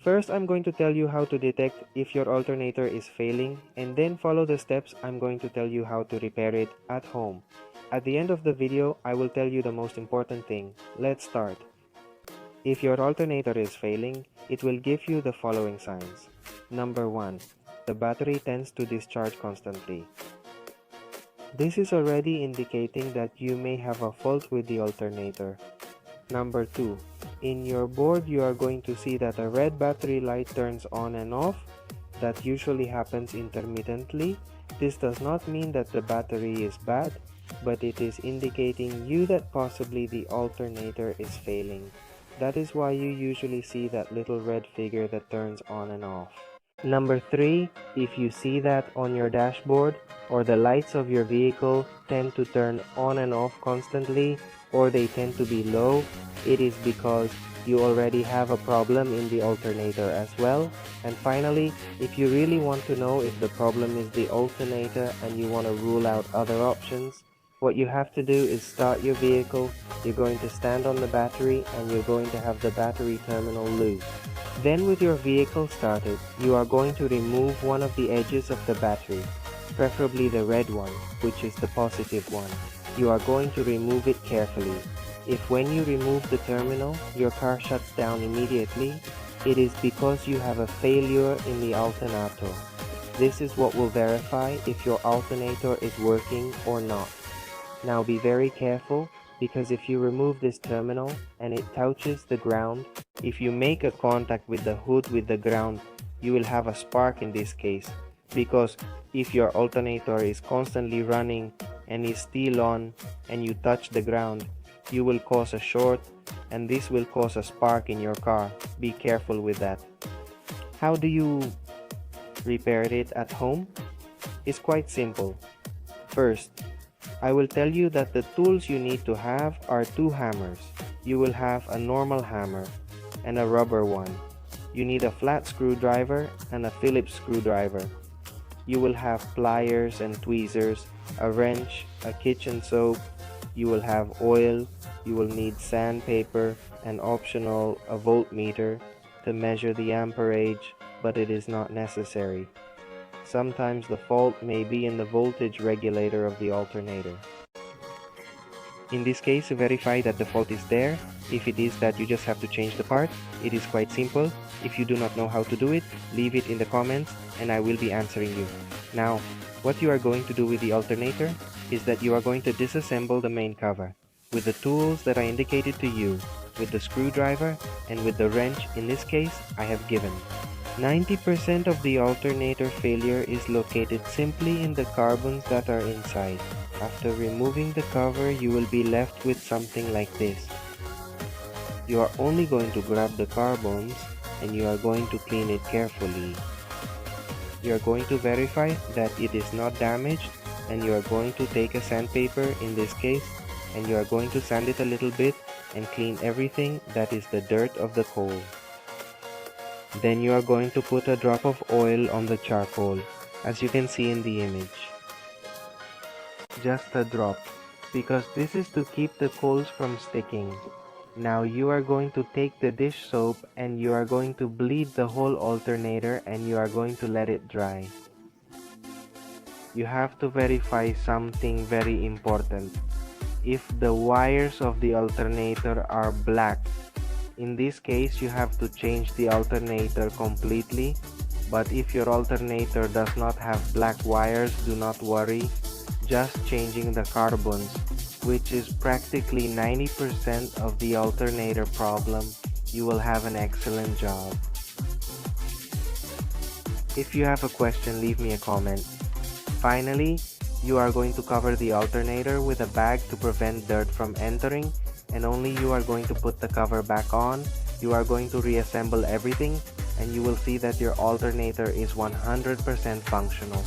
First, I'm going to tell you how to detect if your alternator is failing, and then follow the steps I'm going to tell you how to repair it at home. At the end of the video, I will tell you the most important thing. Let's start. If your alternator is failing, it will give you the following signs. Number 1. The battery tends to discharge constantly. This is already indicating that you may have a fault with the alternator. Number 2. In your board, you are going to see that a red battery light turns on and off. That usually happens intermittently. This does not mean that the battery is bad, but it is indicating you that possibly the alternator is failing. That is why you usually see that little red figure that turns on and off. Number 3, if you see that on your dashboard or the lights of your vehicle tend to turn on and off constantly, or they tend to be low, it is because you already have a problem in the alternator as well. And finally, if you really want to know if the problem is the alternator and you want to rule out other options, what you have to do is start your vehicle. You're going to stand on the battery and you're going to have the battery terminal loose. Then with your vehicle started, you are going to remove one of the edges of the battery, preferably the red one, which is the positive one. You are going to remove it carefully. If when you remove the terminal, your car shuts down immediately, it is because you have a failure in the alternator. This is what will verify if your alternator is working or not. Now be very careful, because if you remove this terminal and it touches the ground, if you make a contact with the hood with the ground, you will have a spark in this case, because if your alternator is constantly running and is still on and you touch the ground, you will cause a short and this will cause a spark in your car. Be careful with that. How do you repair it at home? It's quite simple. First, I will tell you that the tools you need to have are 2 hammers. You will have a normal hammer and a rubber one. You need a flat screwdriver and a Phillips screwdriver. You will have pliers and tweezers, a wrench, a kitchen soap. You will have oil. You will need sandpaper and optional a voltmeter to measure the amperage, but it is not necessary. Sometimes the fault may be in the voltage regulator of the alternator. In this case, to verify that the fault is there, if it is that you just have to change the part, it is quite simple. If you do not know how to do it, leave it in the comments and I will be answering you. Now, what you are going to do with the alternator is that you are going to disassemble the main cover with the tools that I indicated to you, with the screwdriver and with the wrench in this case I have given. 90% of the alternator failure is located simply in the carbons that are inside. After removing the cover, you will be left with something like this. You are only going to grab the carbons and you are going to clean it carefully. You are going to verify that it is not damaged, and you are going to take a sandpaper in this case and you are going to sand it a little bit and clean everything that is the dirt of the coal. Then you are going to put a drop of oil on the charcoal, as you can see in the image. Just a drop, because this is to keep the coals from sticking. Now you are going to take the dish soap and you are going to bleed the whole alternator and you are going to let it dry. You have to verify something very important. If the wires of the alternator are black, in this case you have to change the alternator completely. But if your alternator does not have black wires, do not worry. Just changing the carbons, which is practically 90% of the alternator problem, you will have an excellent job. If you have a question, leave me a comment. Finally, you are going to cover the alternator with a bag to prevent dirt from entering, and only you are going to put the cover back on. You are going to reassemble everything and you will see that your alternator is 100% functional.